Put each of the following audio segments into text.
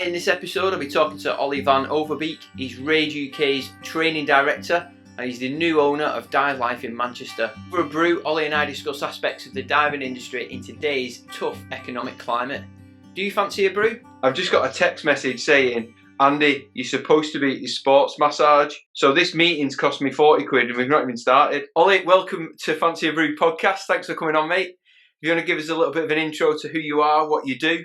In this episode I'll be talking to Oli van Overbeek. He's RAID UK's training director and he's the new owner of Dive Life in Manchester. For a brew, Oli and I discuss aspects of the diving industry in today's tough economic climate. Do you fancy a brew? I've just got a text message saying, Andy, you're supposed to be at your sports massage. So this meeting's cost me 40 quid and we've not even started. Oli, welcome to Fancy a Brew podcast. Thanks for coming on, mate. If you want to give us a little bit of an intro to who you are, what you do,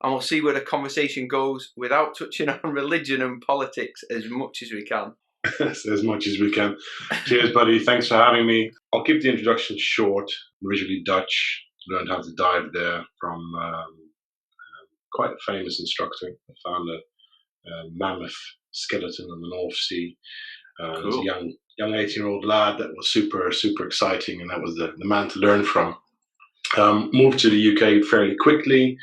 and we'll see where the conversation goes without touching on religion and politics as much as we can. As much as we can. Cheers, buddy. Thanks for having me. I'll keep the introduction short. Originally Dutch, learned how to dive there from quite a famous instructor. I found a mammoth skeleton on the North Sea. Cool. It was a young 18-year-old lad that was super exciting, and that was the man to learn from. Moved to the UK fairly quickly.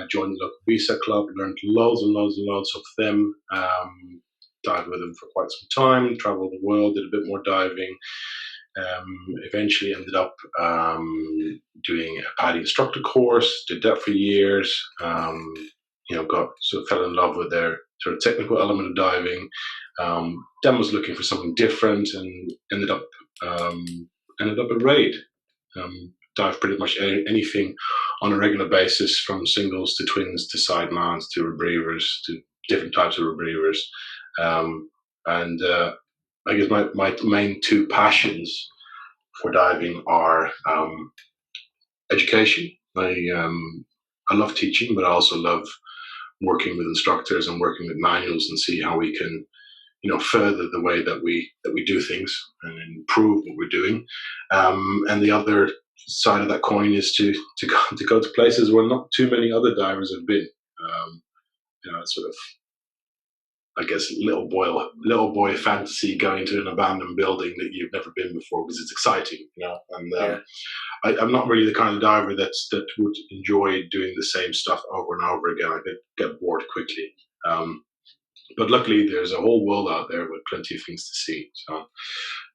Joined the local visa club, learned loads of them, dived with them for quite some time, traveled the world, did a bit more diving, eventually ended up doing a PADI instructor course, did that for years, fell in love with their sort of technical element of diving, then was looking for something different and ended up at RAID. Dive pretty much anything on a regular basis, from singles to twins to side mounts to rebrievers to different types of rebrievers. I guess my main two passions for diving are education. I love teaching, but I also love working with instructors and working with manuals and see how we can, further the way that we do things and improve what we're doing. And the other side of that coin is to go to places where not too many other divers have been. It's sort of, I guess, little boy fantasy, going to an abandoned building that you've never been before because it's exciting, And I'm not really the kind of diver that would enjoy doing the same stuff over and over again. I get bored quickly. But luckily, there's a whole world out there with plenty of things to see. So,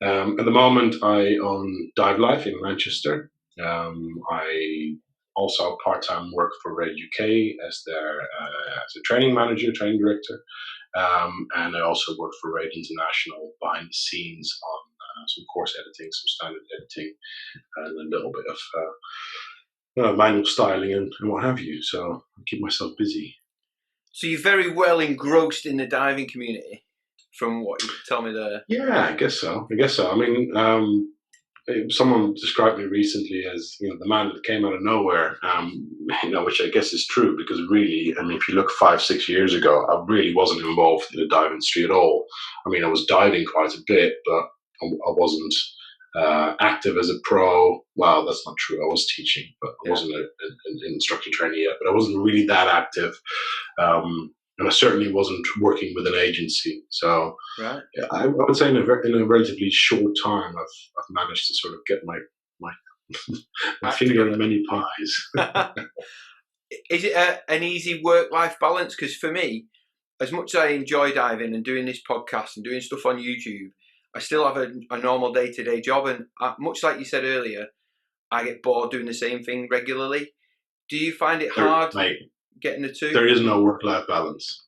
at the moment, I own Dive Life in Manchester. I also part-time work for RAID UK as a training manager, training director, and I also work for RAID International behind the scenes on some course editing, some standard editing, and a little bit of manual styling and what have you. So I keep myself busy. So you're very well engrossed in the diving community, from what you tell me there. Yeah, I guess so. I mean, someone described me recently as the man that came out of nowhere, which I guess is true, because really, I mean, if you look 5-6 years ago, I really wasn't involved in the dive industry at all. I mean, I was diving quite a bit, but I wasn't active as a pro. Well, that's not true. I was teaching, but I wasn't an instructor trainer yet. But I wasn't really that active, and I certainly wasn't working with an agency. So, right. I would say in a relatively short time, I've managed to sort of get my finger in many pies. Is it an easy work-life balance? Because for me, as much as I enjoy diving and doing this podcast and doing stuff on YouTube, I still have a normal day-to-day job, and much like you said earlier, I get bored doing the same thing regularly. Do you find it hard getting the two? There is no work-life balance.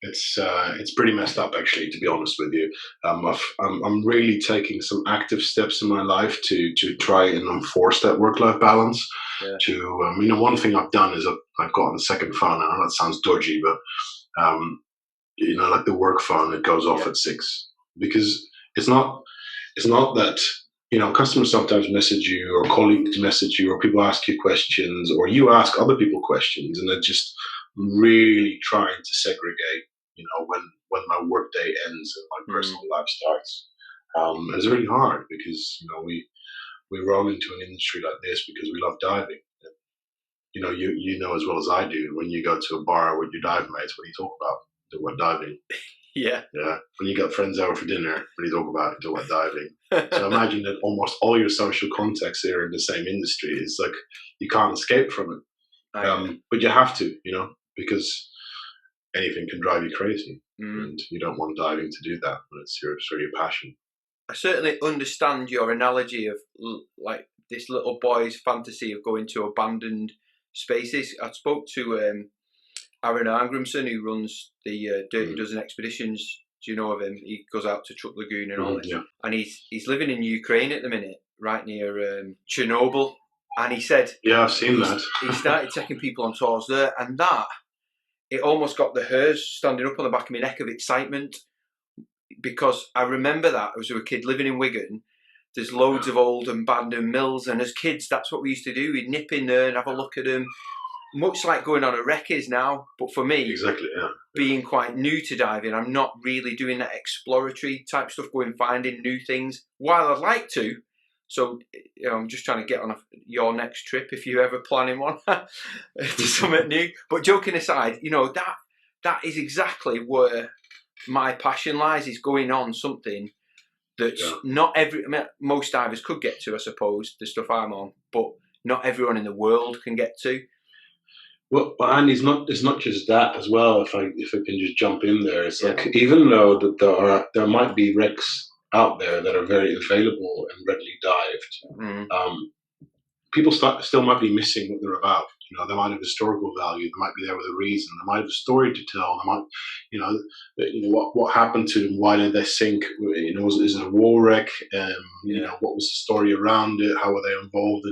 It's pretty messed up, actually, to be honest with you. I'm really taking some active steps in my life to try and enforce that work-life balance. Yeah. One thing I've done is I've gotten a second phone. I know that sounds dodgy, but like the work phone that goes off at 6. Because it's not that, customers sometimes message you, or colleagues message you, or people ask you questions, or you ask other people questions, and they're just really trying to segregate, when my work day ends and my personal life starts. It's really hard because, we roll into an industry like this because we love diving. And, you know as well as I do, when you go to a bar with your dive mates, what do you talk about? Talk about diving. Yeah. When you got friends over for dinner, what do you talk about? You talk about diving. So imagine that almost all your social contacts are in the same industry. It's like you can't escape from it. But you have to, because anything can drive you crazy, and you don't want diving to do that when it's your passion. I certainly understand your analogy of like this little boy's fantasy of going to abandoned spaces. I spoke to Aaron Arngrimson, who runs the Dirty Dozen Expeditions. Do you know of him? He goes out to Truck Lagoon and all this. Yeah. And he's living in Ukraine at the minute, right near Chernobyl. And he said, yeah, I've seen that. He started taking people on tours there, and that it almost got the hairs standing up on the back of my neck of excitement, because I remember that as a kid living in Wigan. There's loads of old abandoned mills, and as kids, that's what we used to do. We'd nip in there and have a look at them, much like going on a wreck is now. But for me, exactly, being quite new to diving, I'm not really doing that exploratory type stuff, going finding new things, while I'd like to. So, I'm just trying to get on your next trip, if you're ever planning one, to something new. But joking aside, that is exactly where my passion lies, is going on something that's not most divers could get to, I suppose, the stuff I'm on, but not everyone in the world can get to. Well, and it's not just that as well. If I can just jump in there, it's like, even though that there might be wrecks out there that are very available and readily dived, people still might be missing what they're about. They might have historical value. They might be there with a reason. They might have a story to tell. They might, what happened to them? Why did they sink? Is it a war wreck? What was the story around it? How were they involved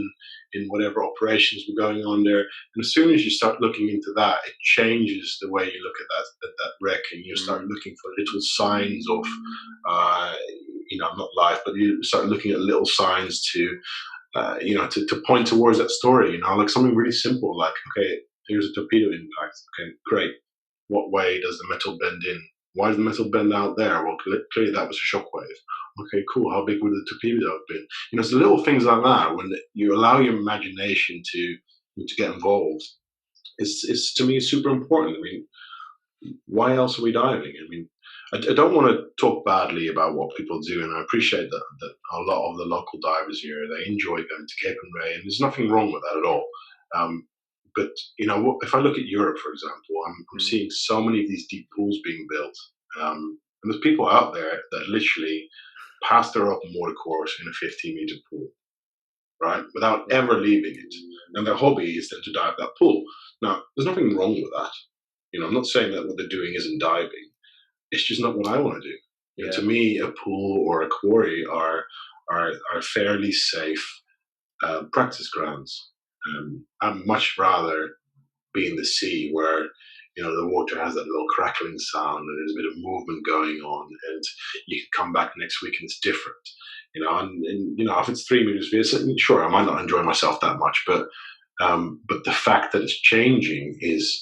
in whatever operations were going on there? And as soon as you start looking into that, it changes the way you look at that wreck, and you start looking for little signs of, not life, but you start looking at little signs to point towards that story, like something really simple, like, okay, here's a torpedo impact. Okay, great. What way does the metal bend in? Why does the metal bend out there? Well, clearly that was a shockwave. Okay, cool. How big would the torpedo have been? It's little things like that, when you allow your imagination to get involved. It's to me super important. I mean, why else are we diving? I mean, I don't want to talk badly about what people do, and I appreciate that a lot of the local divers here, they enjoy going to Cape and Ray, and there's nothing wrong with that at all. But if I look at Europe, for example, I'm seeing so many of these deep pools being built, and there's people out there that literally pass their open water course in a 15-meter pool, right, without ever leaving it, and their hobby is then to dive that pool. Now, there's nothing wrong with that. I'm not saying that what they're doing isn't diving. It's just not what I want to do. To me, a pool or a quarry are fairly safe practice grounds. I'd much rather be in the sea, where the water has that little crackling sound and there's a bit of movement going on, and you can come back next week and it's different. And if it's 3 meters, sure, I might not enjoy myself that much, but the fact that it's changing is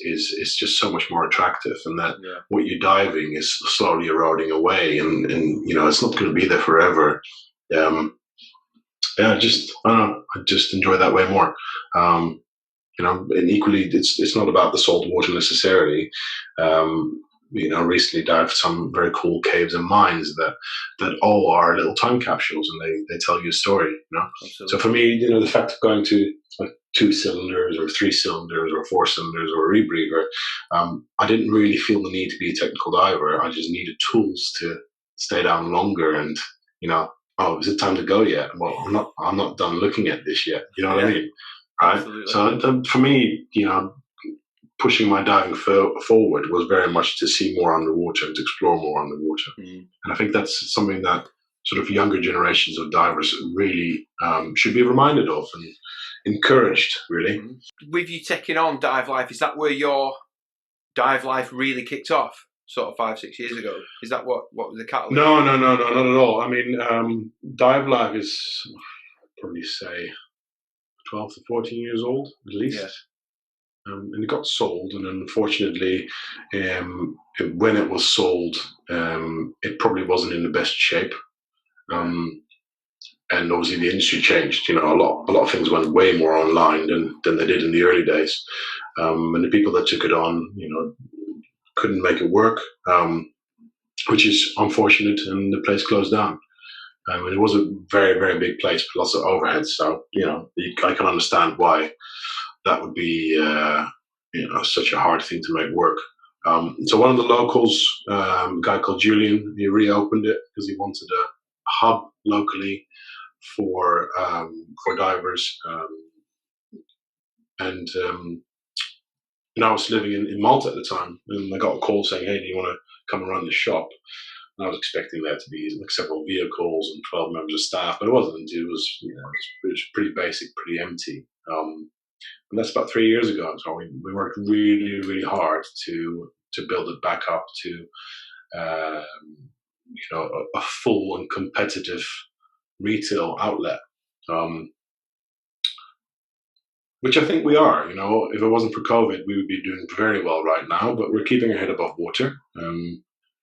just so much more attractive, and that what you're diving is slowly eroding away, and it's not going to be there forever. I just enjoy that way more. And equally, it's not about the salt water necessarily. Recently dived some very cool caves and mines that all are little time capsules, and they tell you a story. So for me, the fact of going to 2 cylinders or 3 cylinders or 4 cylinders or a rebreather, I didn't really feel the need to be a technical diver. I just needed tools to stay down longer, and is it time to go yet? Well, I'm not done looking at this yet. You know what I mean? Right. Absolutely. So for me, pushing my diving forward was very much to see more underwater and to explore more underwater. And I think that's something that sort of younger generations of divers really should be reminded of and encouraged, really. With you taking on dive life, is that where your dive life really kicked off, sort of 5-6 years ago? Is that what was the catalyst? No, not at all. I mean, dive life is, I'd probably say, 12 to 14 years old, at least. And it got sold, and unfortunately, when it was sold, it probably wasn't in the best shape. And obviously, the industry changed. A lot of things went way more online than they did in the early days. And the people that took it on, couldn't make it work, which is unfortunate. And the place closed down. And it was a very, very big place with lots of overheads. So I can understand why that would be such a hard thing to make work. So one of the locals, a guy called Julian, he reopened it because he wanted a hub locally for divers, and And I was living in Malta at the time, and I got a call saying, "Hey, do you want to come and run the shop?" And I was expecting there to be like several vehicles and 12 members of staff, but it wasn't. It was, it was pretty basic, pretty empty. And that's about 3 years ago. So we worked really, really hard to build it back up to, a full and competitive retail outlet. Which I think we are. If it wasn't for COVID, we would be doing very well right now. But we're keeping our head above water,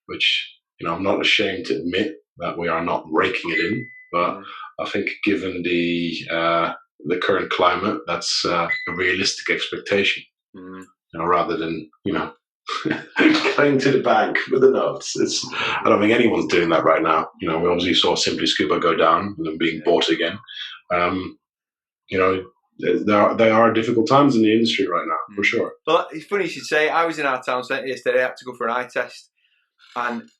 which I'm not ashamed to admit that we are not raking it in. But I think, given the current climate, that's a realistic expectation. Rather than going to the bank with the notes. I don't think anyone's doing that right now. We obviously saw Simply Scuba go down and then being bought again. There are difficult times in the industry right now, for sure. Well, it's funny you should say. I was in our town centre yesterday. I had to go for an eye test, and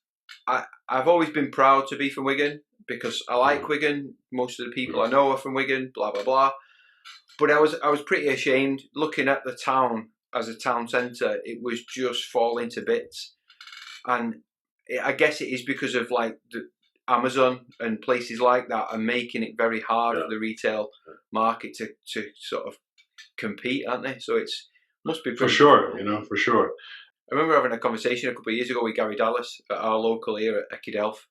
I've always been proud to be from Wigan because I like Wigan. Most of the people I know are from Wigan. Blah blah blah. But I was pretty ashamed looking at the town as a town centre. It was just falling to bits, and I guess it is because of like the Amazon and places like that are making it very hard for the retail market to sort of compete, aren't they? So it must be for sure, for sure. I remember having a conversation a couple of years ago with Gary Dallas at our local here at Ekidelf,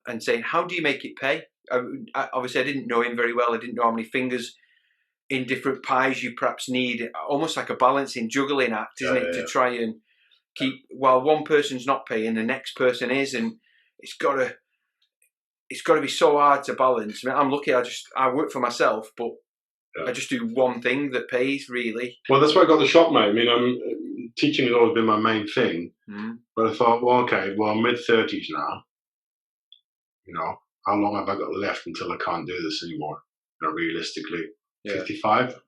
and saying, how do you make it pay? Obviously I didn't know him very well. I didn't know how many fingers in different pies you perhaps need, almost like a balancing, juggling act, isn't it? To try and keep, while one person's not paying, the next person is, and it's got to be so hard to balance. I mean, I'm lucky. I work for myself, but I just do one thing that pays, really. Well, that's why I got the shop, mate. I mean, teaching has always been my main thing. But I thought, I'm mid-30s now. How long have I got left until I can't do this anymore? Realistically, 55.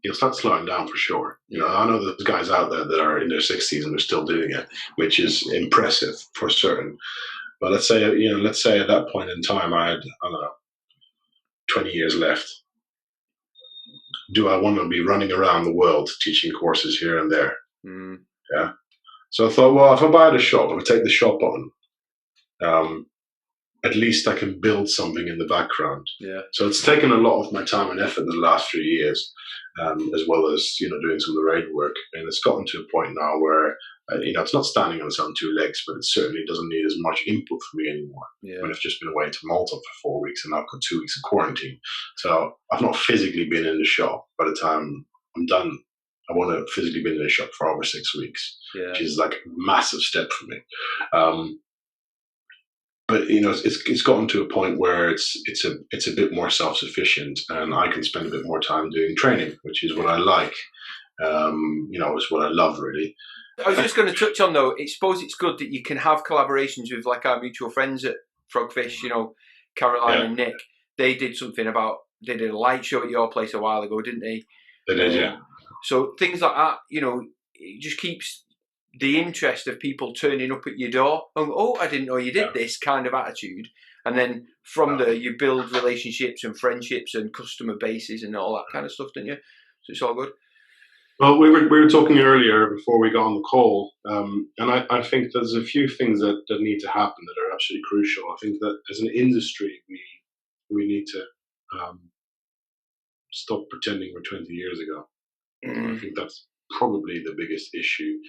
You'll start slowing down for sure. I know there's guys out there that are in their 60s and they're still doing it, which is impressive for certain. But let's say at that point in time, I had, 20 years left. Do I want to be running around the world teaching courses here and there? Yeah. So I thought, well, if I buy the shop, if I take the shop on, at least I can build something in the background. Yeah. So it's taken a lot of my time and effort in the last few years, as well as doing some of the RAID work, and it's gotten to a point now where it's not standing on its own two legs, but it certainly doesn't need as much input from me anymore. Yeah. When I've just been away to Malta for 4 weeks and I've got 2 weeks of quarantine, so I've not physically been in the shop. By the time I'm done, I want to physically be in the shop for over 6 weeks, which is like a massive step for me. But it's gotten to a point where it's a bit more self-sufficient, and I can spend a bit more time doing training, which is what I like. It's what I love, really. I was just going to touch on, though, I suppose it's good that you can have collaborations with like our mutual friends at Frogfish, Caroline and Nick. They did they did a light show at your place a while ago, didn't they? They did, yeah. So things like that, it just keeps the interest of people turning up at your door. Oh, I didn't know you did this kind of attitude. And then from there, you build relationships and friendships and customer bases and all that kind of stuff, don't you? So it's all good. Well, we were talking earlier before we got on the call, and I think there's a few things that need to happen that are absolutely crucial. I think that as an industry, we need to stop pretending we're 20 years ago. I think that's probably the biggest issue.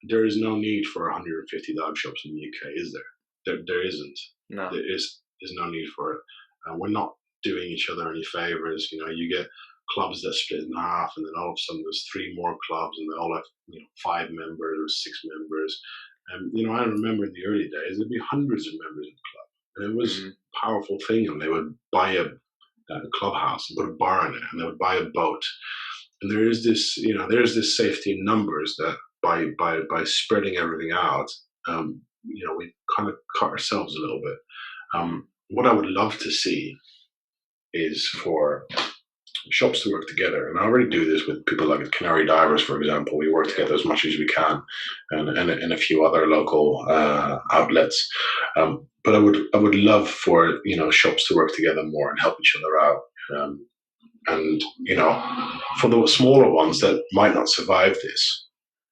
There is no need for 150 dive shops in the UK, is there? There isn't. No. There's no need for it. We're not doing each other any favors. You get clubs that split in half, and then all of a sudden there's 3 more clubs, and they all have 5 members or 6 members. And I remember in the early days there'd be hundreds of members in the club, and it was a powerful thing. And they would buy a clubhouse and put a bar in it, and they would buy a boat. And there is this, there's this safety in numbers that by spreading everything out, we kind of cut ourselves a little bit. What I would love to see is for shops to work together, and I already do this with people like Canary Divers, for example. We work together as much as we can, and a few other local outlets. But I would love for shops to work together more and help each other out. And, for the smaller ones that might not survive this,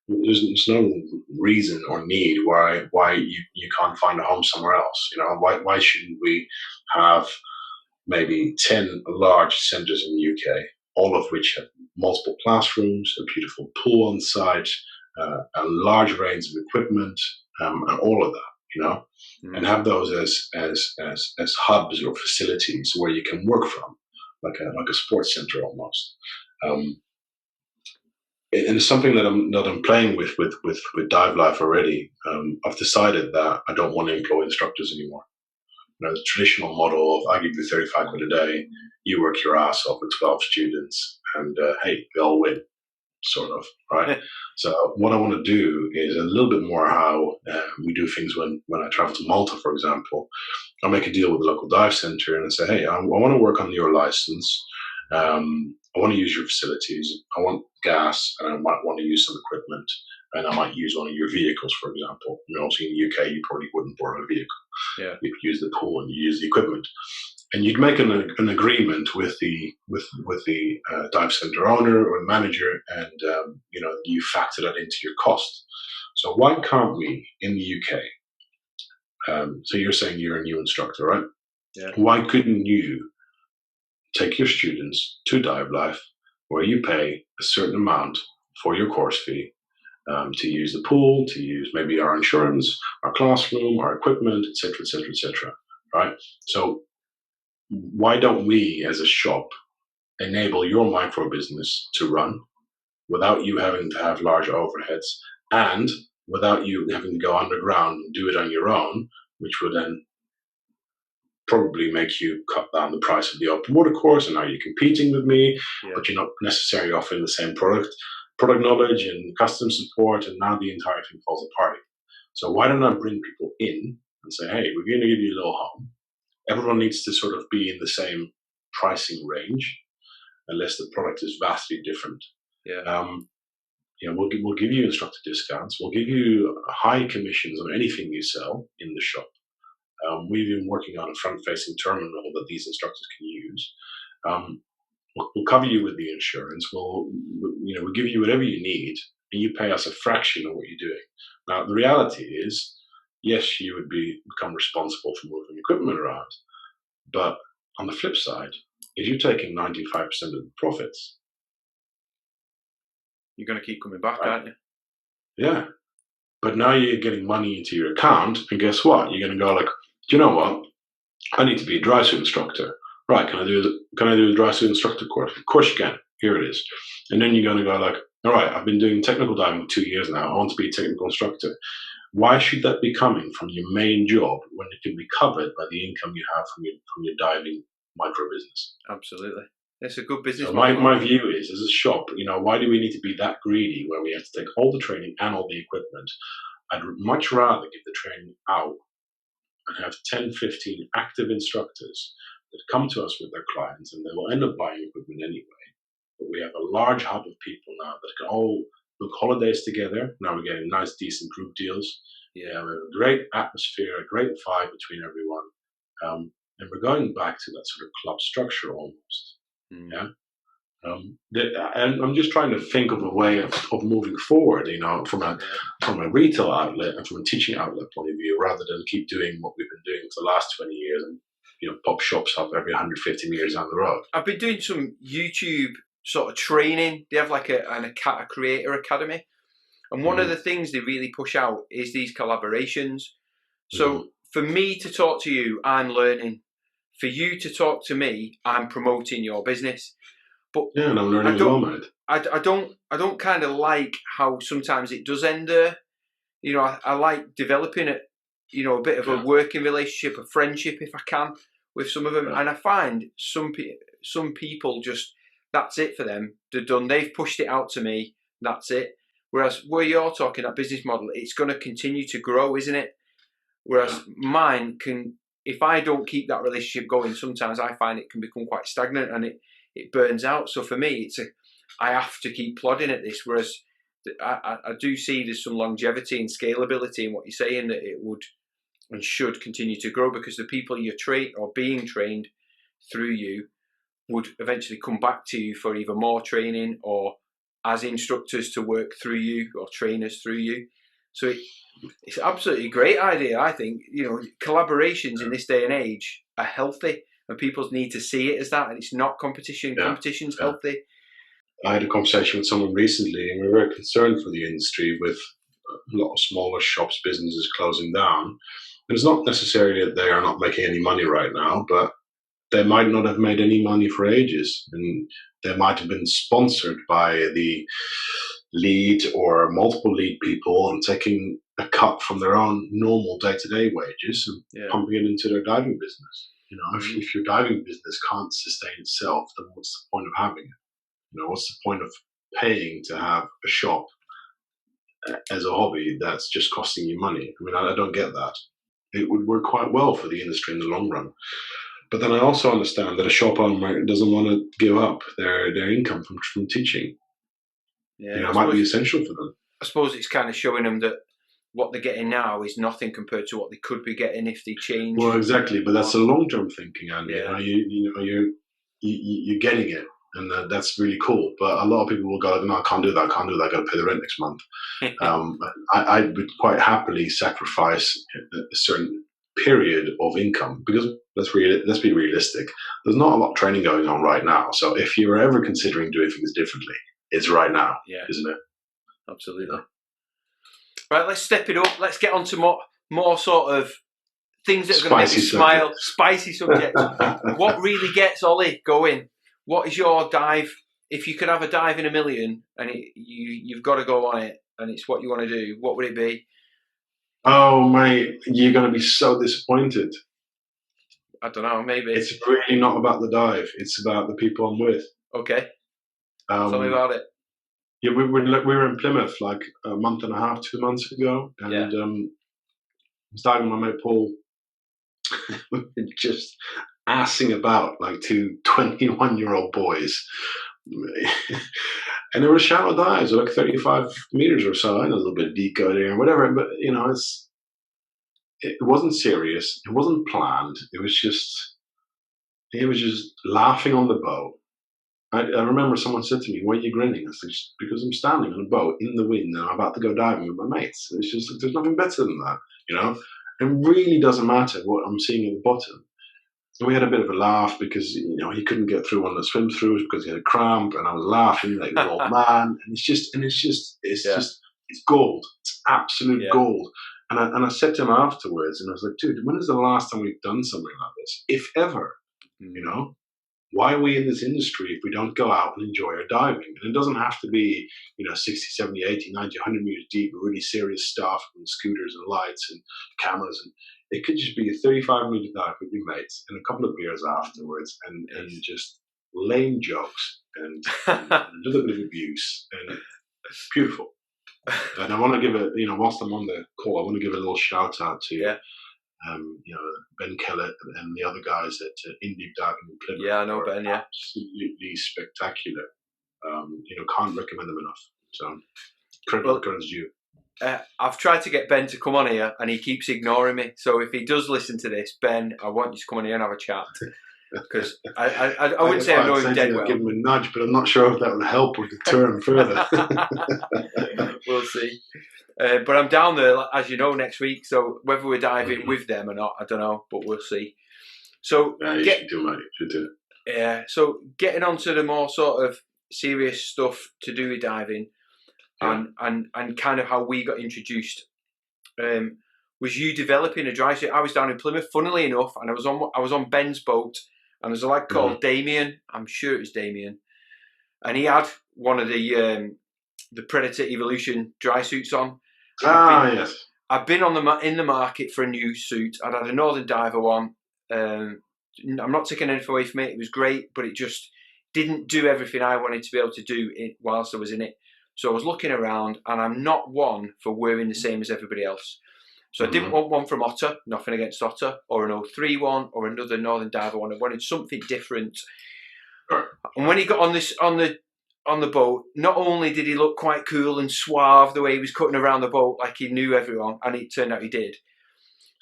there's no reason or need why you can't find a home somewhere else. Why shouldn't we have maybe 10 large centres in the UK, all of which have multiple classrooms, a beautiful pool on site, a large range of equipment, and all of that, and have those as hubs or facilities where you can work from, like a sports centre almost. And it's something that I'm playing with Dive Life already. I've decided that I don't want to employ instructors anymore. The traditional model of I give you 35 quid a day, you work your ass off with 12 students, and hey, they all win, sort of, right? So what I want to do is a little bit more how we do things when I travel to Malta, for example. I'll make a deal with the local dive center and I say, hey, I want to work on your license. I want to use your facilities. I want gas, and I might want to use some equipment, and I might use one of your vehicles, for example. Also in the UK, you probably wouldn't borrow a vehicle. Yeah. You'd use the pool and you use the equipment, and you'd make an agreement with the dive center owner or manager, and you factor that into your cost. So why can't we in the UK? So you're saying you're a new instructor, right? Yeah. Why couldn't you take your students to Dive Life, where you pay a certain amount for your course fee, to use the pool, to use maybe our insurance, our classroom, our equipment, etc., right? So why don't we, as a shop, enable your micro business to run without you having to have large overheads and without you having to go underground and do it on your own, which would then probably make you cut down the price of the open water course, and now you're competing with me, but you're not necessarily offering the same product knowledge and custom support, and now the entire thing falls apart. So why don't I bring people in and say, hey, we're going to give you a little home. Everyone needs to sort of be in the same pricing range, unless the product is vastly different. We'll give you instructor discounts. We'll give you high commissions on anything you sell in the shop. We've been working on a front-facing terminal that these instructors can use. We'll cover you with the insurance. We'll give you whatever you need, and you pay us a fraction of what you're doing. Now, the reality is, yes, you would become responsible for moving equipment around, but on the flip side, if you're taking 95% of the profits, you're going to keep coming back, aren't you? Yeah, but now you're getting money into your account, and guess what? You're going to go like, do you know what? I need to be a dry suit instructor. Right, can I do the dry suit instructor course? Of course you can. Here it is. And then you're going to go like, all right, I've been doing technical diving for 2 years now. I want to be a technical instructor. Why should that be coming from your main job when it can be covered by the income you have from your diving micro business? Absolutely. It's a good business So model. my view is, as a shop, why do we need to be that greedy where we have to take all the training and all the equipment? I'd much rather give the training out and have 10, 15 active instructors that come to us with their clients, and they will end up buying equipment anyway. But we have a large hub of people now that can all book holidays together. Now we're getting nice, decent group deals. Yeah, we have a great atmosphere, a great vibe between everyone. And we're going back to that sort of club structure almost. Yeah. And I'm just trying to think of a way of moving forward, from a retail outlet and from a teaching outlet point of view, rather than keep doing what we've been doing for the last 20 years and pop shops up every 150 meters down the road. I've been doing some YouTube sort of training. They have like a creator academy, and one of the things they really push out is these collaborations. So for me to talk to you, I'm learning. For you to talk to me, I'm promoting your business. But yeah, and I'm learning as well, mate. I don't kind of like how sometimes it does end there. I like developing a bit of a working relationship, a friendship, if I can, with some of them. And I find some people just, that's it for them. They're done. They've pushed it out to me. That's it. Whereas where you're talking, that business model, it's going to continue to grow, isn't it? Whereas mine can, if I don't keep that relationship going, sometimes I find it can become quite stagnant and it burns out. So for me, I have to keep plodding at this. Whereas I do see there's some longevity and scalability in what you're saying, that it would and should continue to grow, because the people you're being trained through you, would eventually come back to you for either more training or as instructors to work through you or trainers through you. So it's absolutely a great idea, I think. You know, collaborations in this day and age are healthy, and people need to see it as that, and it's not competition. Yeah. Competition's healthy. I had a conversation with someone recently, and we were very concerned for the industry with a lot of smaller shops, businesses closing down. And it's not necessarily that they are not making any money right now, but they might not have made any money for ages, and they might have been sponsored by the lead or multiple lead people and taking a cut from their own normal day-to-day wages and pumping it into their diving business. You know, if your diving business can't sustain itself, then what's the point of having it? You know, what's the point of paying to have a shop as a hobby that's just costing you money? I mean, I don't get that. It would work quite well for the industry in the long run. But then I also understand that a shop owner doesn't want to give up their income from teaching. Yeah, you know, it might be essential for them. I suppose it's kind of showing them that what they're getting now is nothing compared to what they could be getting if they change. Well, exactly, but that's a long-term thinking, Andy. Yeah. You know, you're getting it, and that's really cool. But a lot of people will go, "No, I can't do that. I can't do that. I got to pay the rent next month." I would quite happily sacrifice a certain period of income, because let's be realistic. There's not a lot of training going on right now. So if you're ever considering doing things differently, it's right now, isn't it? Absolutely. Right, let's step it up. Let's get on to more sort of things that are going to make you smile. Spicy subjects. What really gets Ollie going? What is your dive? If you could have a dive in a million and you've got to go on it and it's what you want to do, what would it be? Oh, mate, you're going to be so disappointed. I don't know, maybe. It's really not about the dive. It's about the people I'm with. Okay. Tell me about it. Yeah, we were in Plymouth like a month and a half, 2 months ago. And I was diving with my mate Paul. We were just assing about like two 21-year-old boys. And there were shallow dives, like 35 meters or so, and a little bit of deco there and whatever. But, you know, it wasn't serious. It wasn't planned. It was just laughing on the boat. I remember someone said to me, "Why are you grinning?" I said, "Because I'm standing on a boat in the wind and I'm about to go diving with my mates." It's just, there's nothing better than that, you know? It really doesn't matter what I'm seeing at the bottom. And we had a bit of a laugh because, you know, he couldn't get through one of the swim throughs because he had a cramp, and I was laughing like an old man. And it's gold. It's absolute gold. And I said to him afterwards, and I was like, "Dude, when is the last time we've done something like this? If ever, you know? Why are we in this industry if we don't go out and enjoy our diving?" And it doesn't have to be, you know, 60, 70, 80, 90, 100 meters deep, really serious stuff and scooters and lights and cameras. And it could just be a 35-meter dive with your mates and a couple of beers afterwards and just lame jokes and a little bit of abuse. And it's beautiful. And I want to give whilst I'm on the call, I want to give a little shout out to you know, Ben Kellett and the other guys at Indie Diving in Plymouth. Yeah, I know Ben, yeah. Absolutely spectacular. You know, can't recommend them enough. So, credit is due. I've tried to get Ben to come on here and he keeps ignoring me. So if he does listen to this, Ben, I want you to come on here and have a chat. Because I wouldn't say I know him dead well. Give him a nudge, but I'm not sure if that will help or deter him further. We'll see. But I'm down there, as you know, next week. So whether we're diving with them or not, I don't know, but we'll see. So you should do, mate. You should do. Yeah. So getting on to the more sort of serious stuff to do with diving, and kind of how we got introduced. Was you developing a dry suit? I was down in Plymouth, funnily enough, and I was on Ben's boat, and there's a lad called Damien. I'm sure it was Damien, and he had one of the Predator Evolution dry suits on. Yes. I've been in the market for a new suit. I'd had a Northern Diver one. I'm not taking anything away from it. It was great, but it just didn't do everything I wanted to be able to do whilst I was in it. So I was looking around, and I'm not one for wearing the same as everybody else. So I didn't want one from Otter, nothing against Otter, or an 03 one, or another Northern Diver one. I wanted something different. Right. And when he got on the boat, not only did he look quite cool and suave the way he was cutting around the boat like he knew everyone, and it turned out he did,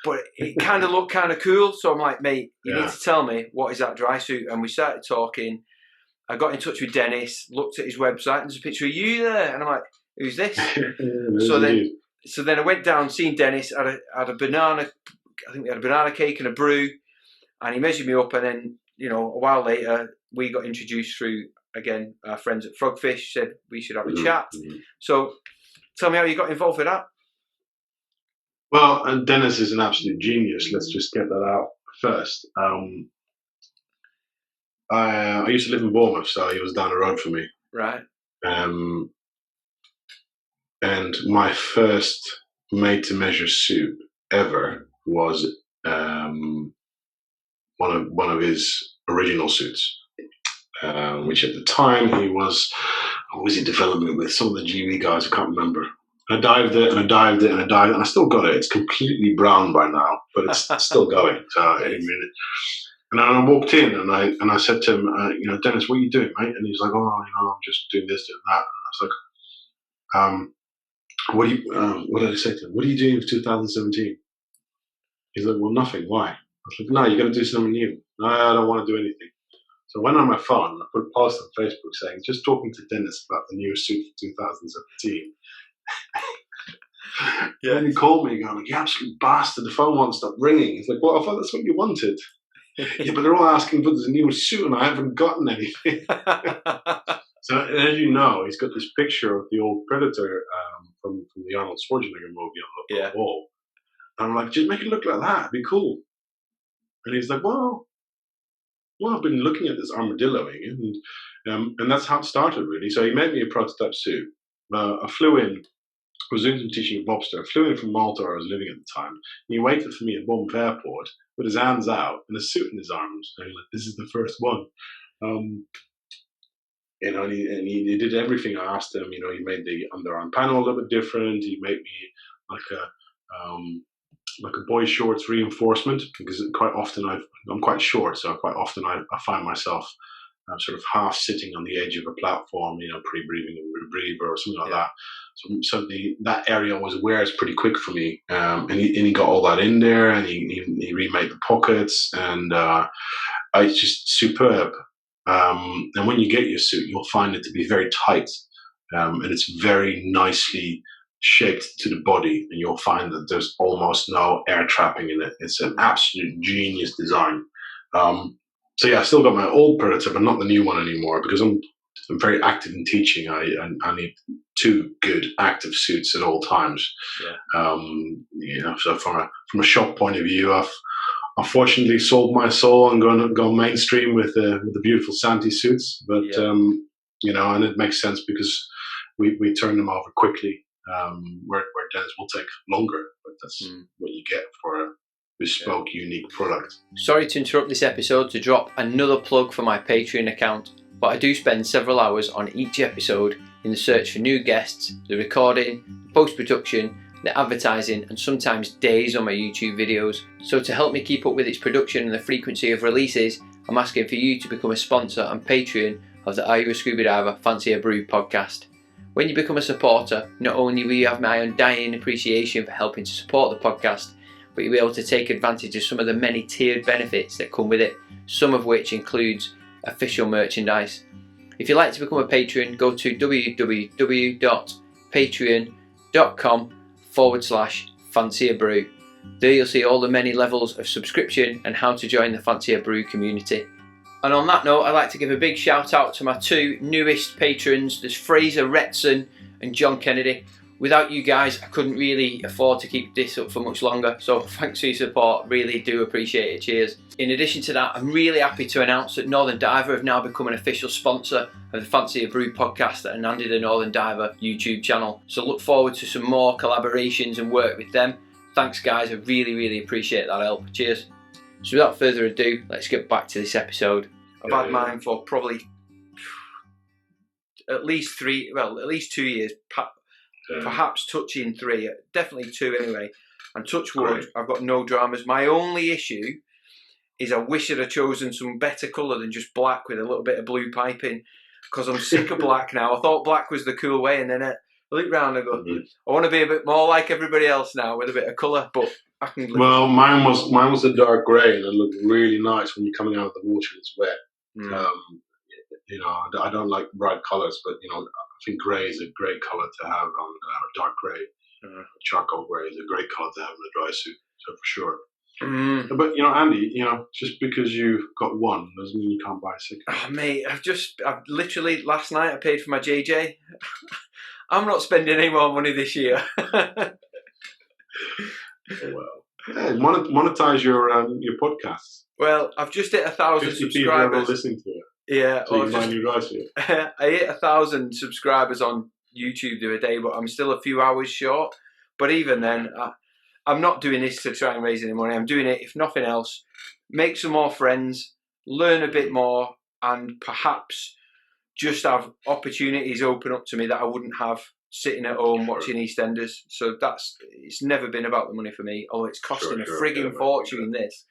but it kind of looked kind of cool. So I'm like, mate, you Yeah. need to tell me, what is that dry suit? And we started talking. I got in touch with Dennis, looked at his website, and there's a picture of you there. And I'm like, who's this? So then I went down, seen Dennis, had a banana, I think we had a banana cake and a brew, and he measured me up, and then, you know, a while later, we got introduced through, again, our friends at Frogfish, said we should have a chat. So tell me how you got involved with that. Well, and Dennis is an absolute genius. Let's just get that out first. I used to live in Bournemouth, so he was down the road from me. Right. And my first made-to-measure suit ever was one of his original suits, which at the time what was he developing it with? Some of the GB guys, I can't remember. I dived it, and I dived it, and I dived it, and I still got it. It's completely brown by now, but it's still going. So any minute. And I walked in, and I said to him, you know, Dennis, what are you doing, mate? And he's like, oh, you know, I'm just doing this, doing that. And I was like, what did I say to him? What are you doing for 2017? He's like, well, nothing. Why? I was like, no, you got to do something new. No, I don't want to do anything. So I went on my phone, I put a post on Facebook saying, just talking to Dennis about the new suit for 2017. Yeah. And then he called me going, you absolute bastard, the phone won't stop ringing. He's like, well, I thought that's what you wanted. Yeah, but they're all asking for this new suit and I haven't gotten anything. So, as you know, he's got this picture of the old Predator from the Arnold Schwarzenegger movie on the wall. And I'm like, just make it look like that, it'd be cool. And he's like, well, I've been looking at this armadilloing, and that's how it started, really. So he made me a prototype suit. I flew in. I was doing some teaching at Bobster. I flew in from Malta, where I was living at the time. And he waited for me at Bournemouth Airport with his hands out and a suit in his arms. And he's like, this is the first one. You know, and he did everything I asked him. You know, he made the underarm panel a little bit different. He made me like a boy shorts reinforcement, because quite often I'm quite short, so quite often I find myself sort of half sitting on the edge of a platform, you know, pre-breathing or something like that. So that area was wears pretty quick for me, and he got all that in there, and he remade the pockets, and it's just superb. And when you get your suit, you'll find it to be very tight, and it's very nicely shaped to the body, and you'll find that there's almost no air trapping in it. It's an absolute genius design. So yeah, I still got my old Predator, but not the new one anymore, because I'm very active in teaching. I need two good active suits at all times. Yeah. You know, so from a shop point of view, I've unfortunately sold my soul and gone mainstream with the beautiful Santi suits. But you know, and it makes sense because we turn them over quickly. Where Dennis will take longer, but that's what you get for a bespoke, unique product. Sorry to interrupt this episode to drop another plug for my Patreon account, but I do spend several hours on each episode in the search for new guests, the recording, the post-production, the advertising, and sometimes days on my YouTube videos. So to help me keep up with its production and the frequency of releases, I'm asking for you to become a sponsor and Patreon of the Are You a Scuba Diver? Fancy a Brew podcast. When you become a supporter, not only will you have my undying appreciation for helping to support the podcast, but you'll be able to take advantage of some of the many tiered benefits that come with it, some of which includes official merchandise. If you'd like to become a patron, go to www.patreon.com/FancyABrew. There you'll see all the many levels of subscription and how to join the Fancy a Brew community. And on that note, I'd like to give a big shout out to my two newest patrons. There's Fraser Retson and John Kennedy. Without you guys, I couldn't really afford to keep this up for much longer. So thanks for your support, really do appreciate it, cheers. In addition to that, I'm really happy to announce that Northern Diver have now become an official sponsor of the Fancy a Brew podcast and Andy the Northern Diver YouTube channel. So look forward to some more collaborations and work with them. Thanks guys, I really appreciate that help, cheers. So without further ado, let's get back to this episode. I've had mine for probably at least 2 years, perhaps touching 3, definitely 2 anyway. And touch wood, I've got no dramas. My only issue is I wish I'd have chosen some better colour than just black with a little bit of blue piping, because I'm sick of black now. I thought black was the cool way, and then I look round and go, I want to be a bit more like everybody else now with a bit of colour, but I can live. Well, mine was a dark grey, and it looked really nice when you're coming out of the water and it's wet. I don't like bright colours, but I think grey is a great colour to have on dark grey. Charcoal grey is a great colour to have in a dry suit, so for sure. But Andy, just because you've got one doesn't mean you can't buy a second. Oh, mate, I've literally last night I paid for my JJ. I'm not spending any more money this year. Oh well. Yeah, monetize your podcasts. Well, I've just hit 1,000 subscribers. Listening to it. Yeah, so you buy new dry suit. I hit 1,000 subscribers on YouTube the other day, but I'm still a few hours short. But even then, I'm not doing this to try and raise any money. I'm doing it, if nothing else, make some more friends, learn a bit more, and perhaps just have opportunities open up to me that I wouldn't have sitting at home watching EastEnders. So it's never been about the money for me. Oh, it's costing a frigging fortune, this.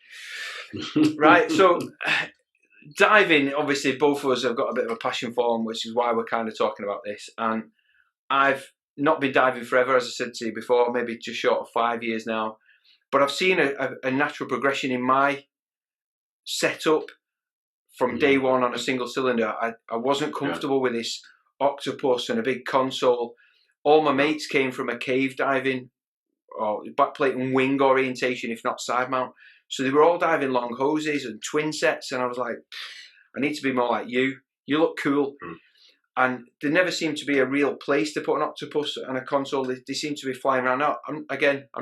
Right, so diving, obviously both of us have got a bit of a passion for them, which is why we're kind of talking about this. And I've not been diving forever, as I said to you before, maybe just short of 5 years now. But I've seen a natural progression in my setup from day one on a single cylinder. I wasn't comfortable with this octopus and a big console. All my mates came from a cave diving or backplate and wing orientation, if not side mount. So they were all diving long hoses and twin sets. And I was like, I need to be more like you. You look cool. And there never seemed to be a real place to put an octopus and a console. They seem to be flying around. Now, I'm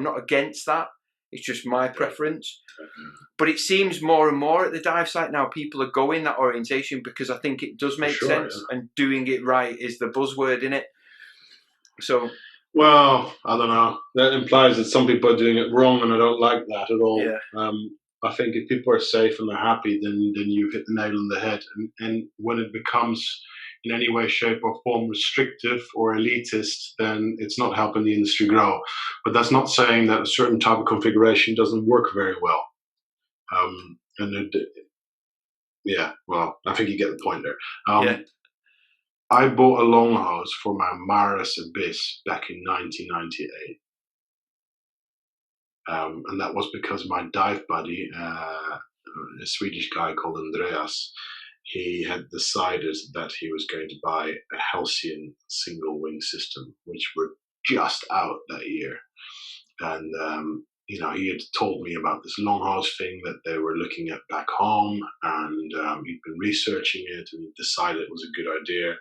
not against that. It's just my preference. But it seems more and more at the dive site now, people are going that orientation because I think it does make sense. Yeah. And doing it right is the buzzword, in it. So, well, I don't know. That implies that some people are doing it wrong, and I don't like that at all. Yeah. I think if people are safe and they're happy, then you've hit the nail on the head. And when it becomes in any way, shape or form restrictive or elitist, then it's not helping the industry grow. But that's not saying that a certain type of configuration doesn't work very well. Well, I think you get the point there. I bought a long hose for my Maris Abyss back in 1998. And that was because my dive buddy, a Swedish guy called Andreas, he had decided that he was going to buy a Halcyon single wing system, which were just out that year. And, he had told me about this long hose thing that they were looking at back home, and he'd been researching it and he decided it was a good idea.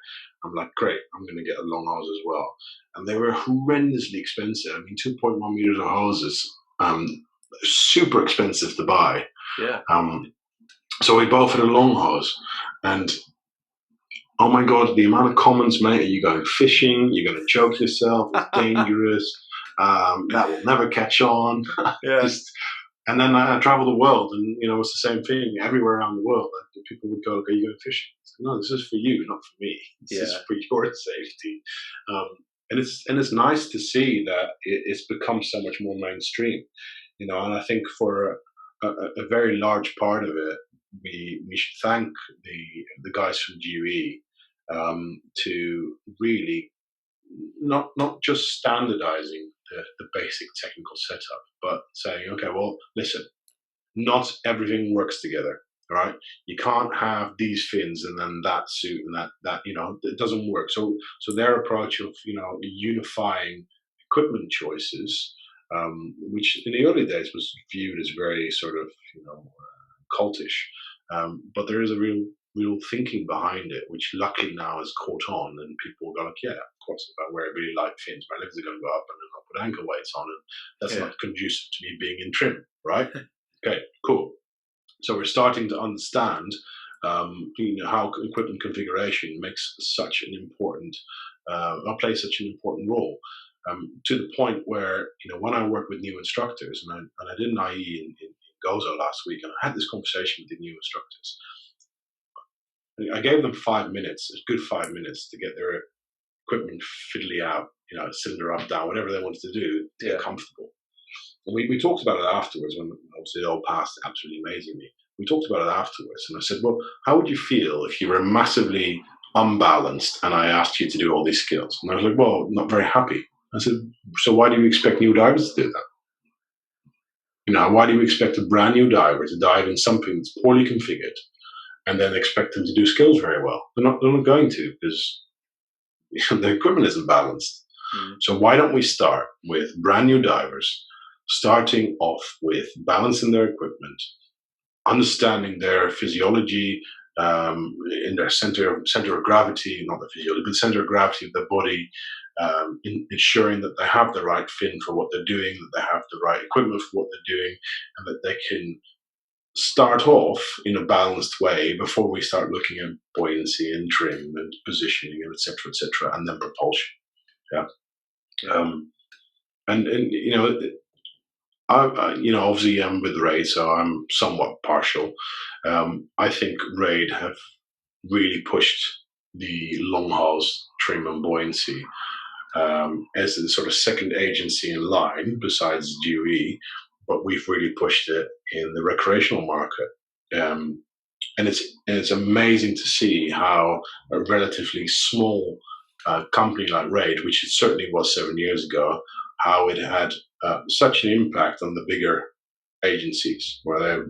I'm like, great, I'm going to get a long hose as well. And they were horrendously expensive. I mean, 2.1 meters of hoses, super expensive to buy. Yeah. So we both had a long hose, and oh my God, the amount of comments, mate, are you going fishing? You're going to choke yourself. It's dangerous. That will never catch on. Yeah. And then I traveled the world, and it's the same thing everywhere around the world. People would go, "Are you going fishing?" I said, "No, this is for you, not for me. This is for your safety." And it's nice to see that it's become so much more mainstream. And I think for a very large part of it, we should thank the guys from GUE to really not just standardizing the basic technical setup, but saying, okay, well, listen, not everything works together, right? You can't have these fins and then that suit and that it doesn't work. So their approach of unifying equipment choices, which in the early days was viewed as very sort of cultish, but there is a real thinking behind it, which luckily now has caught on, and people go like, yeah, of course, if I wear really light fins, my legs are going to go up, and then I'll put anchor weights on, and that's not conducive to me being in trim, right? Okay, cool. So we're starting to understand how equipment configuration makes such an important, plays such an important role, to the point where when I work with new instructors, and I did an IE in Gozo last week, and I had this conversation with the new instructors. I gave them 5 minutes, a good 5 minutes, to get their equipment fiddly out, cylinder up, down, whatever they wanted to do to get comfortable. And we talked about it afterwards, when obviously it all passed absolutely amazingly. We talked about it afterwards, and I said, well, how would you feel if you were massively unbalanced and I asked you to do all these skills? And I was like, well, not very happy. I said, so why do you expect new divers to do that? Why do you expect a brand new diver to dive in something that's poorly configured and then expect them to do skills very well? They're not going to, because the equipment isn't balanced. So why don't we start with brand new divers, starting off with balancing their equipment, understanding their physiology in their center of gravity, not the physiology, but the center of gravity of their body, ensuring that they have the right fin for what they're doing, that they have the right equipment for what they're doing, and that they can start off in a balanced way before we start looking at buoyancy and trim and positioning and etc., and then propulsion. Obviously I'm with RAID, so I'm somewhat partial. I think RAID have really pushed the long hauls trim and buoyancy as the sort of second agency in line besides GUE, but we've really pushed it in the recreational market. And it's amazing to see how a relatively small company like RAID, which it certainly was 7 years ago, how it had such an impact on the bigger agencies where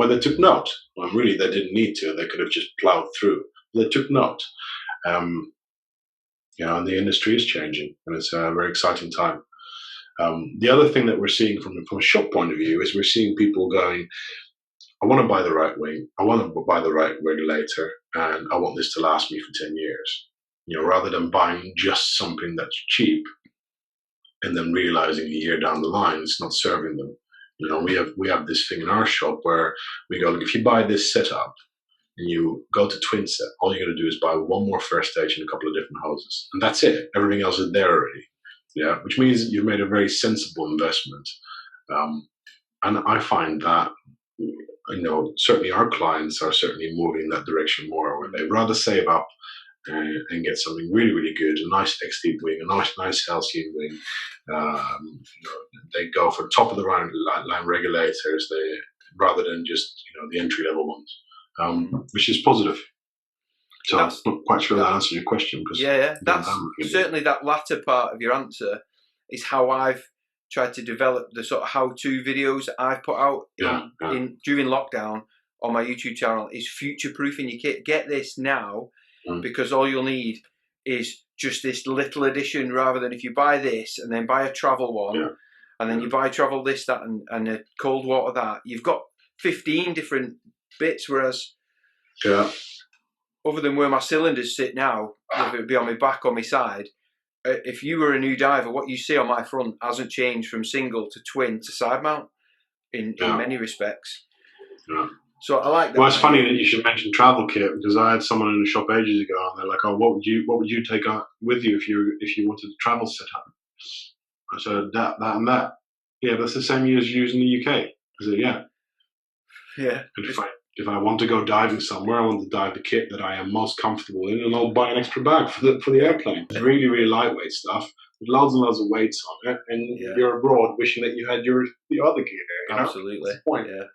they took note. Well, really, they didn't need to. They could have just plowed through. They took note. And the industry is changing, and it's a very exciting time. The other thing that we're seeing from a shop point of view is we're seeing people going, I want to buy the right wing, I want to buy the right regulator, and I want this to last me for 10 years. Rather than buying just something that's cheap and then realizing a year down the line it's not serving them. We have this thing in our shop where we go, look, if you buy this setup and you go to Twinset, all you're going to do is buy one more first stage and a couple of different hoses, and that's it. Everything else is there already. Which means you've made a very sensible investment. And I find that, certainly our clients are certainly moving in that direction more, where they'd rather save up and get something really, really good, a nice X-Deep wing, a nice Halcyon wing. They go for top of the line regulators, rather than just the entry level ones, which is positive. So I'm not quite sure that answers your question. That's certainly that latter part of your answer is how I've tried to develop the sort of how-to videos I've put out during lockdown on my YouTube channel, is future-proofing your kit. Get this now, because all you'll need is just this little addition, rather than if you buy this and then buy a travel one, and then you buy travel this, that, and a cold water that. You've got 15 different bits, whereas other than where my cylinders sit now, whether it be on my back or my side, if you were a new diver, what you see on my front hasn't changed from single to twin to side mount in many respects. So I like that. Well, it's funny that you should mention travel kit, because I had someone in the shop ages ago, and they're like, "Oh, what would you take with you if you wanted a travel setup?" I said, "That and that." Yeah, that's the same as you use in the UK. I said, "Yeah." And if I want to go diving somewhere, I want to dive the kit that I am most comfortable in, and I'll buy an extra bag for the airplane. It's really, really lightweight stuff with loads and loads of weights on it, and you're abroad wishing that you had the other gear there. Absolutely. That's the point. Yeah.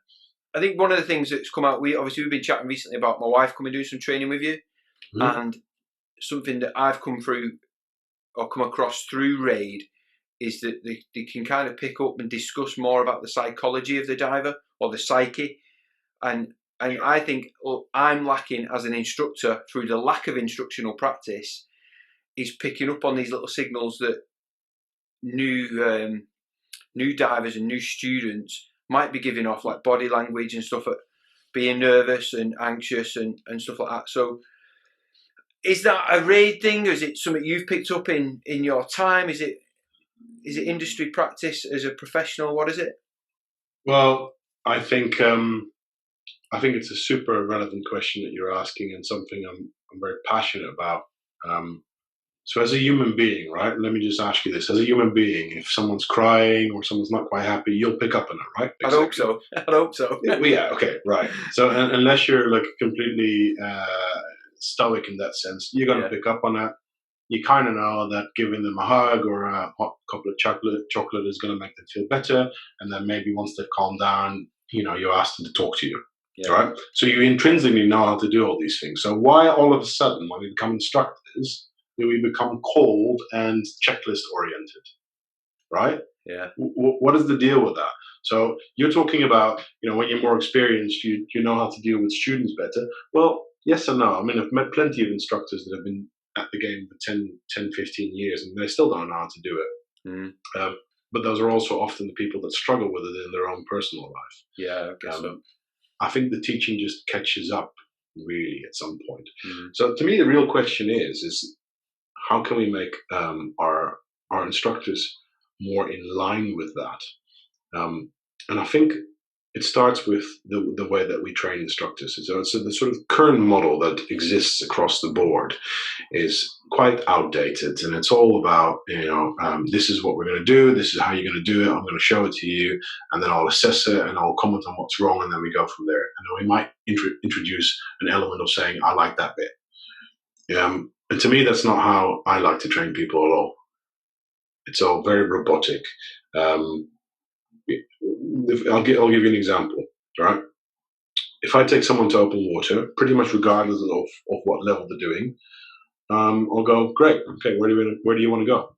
I think one of the things that's come out, we've been chatting recently about my wife coming and do some training with you, and something that I've come across through RAID is that they can kind of pick up and discuss more about the psychology of the diver, or the psyche, and I think I'm lacking as an instructor through the lack of instructional practice, is picking up on these little signals that new divers and new students might be giving off, like body language and stuff, being nervous and anxious and stuff like that. So is that a RAID thing, or is it something you've picked up in your time? Is it industry practice as a professional? What is it? Well, I think it's a super relevant question that you're asking, and something I'm very passionate about. So as a human being, right? Let me just ask you this: as a human being, if someone's crying or someone's not quite happy, you'll pick up on it, right? Exactly. I hope so. Yeah. Okay. Right. So unless you're like completely stoic in that sense, you're going to pick up on it. You kind of know that giving them a hug or a hot cup of chocolate is going to make them feel better, and then maybe once they've calmed down, you ask them to talk to you. Right? So you intrinsically know how to do all these things. So why all of a sudden, when we become instructors, do we become cold and checklist oriented? Right? Yeah. What is the deal with that? So you're talking about, when you're more experienced, you know how to deal with students better. Well, yes and no. I mean, I've met plenty of instructors that have been at the game for 10, 15 years, and they still don't know how to do it. Mm. But those are also often the people that struggle with it in their own personal life. Yeah, I guess so. I think the teaching just catches up, really, at some point. Mm. So to me, the real question is how can we make our instructors more in line with that? And I think it starts with the way that we train instructors. So the sort of current model that exists across the board is quite outdated, and it's all about, this is what we're going to do, this is how you're going to do it, I'm going to show it to you, and then I'll assess it and I'll comment on what's wrong, and then we go from there. And then we might introduce an element of saying, I like that bit. And to me, that's not how I like to train people at all. It's all very robotic. I'll give you an example, right? If I take someone to open water, pretty much regardless of what level they're doing, I'll go, great, okay, where do you want to go?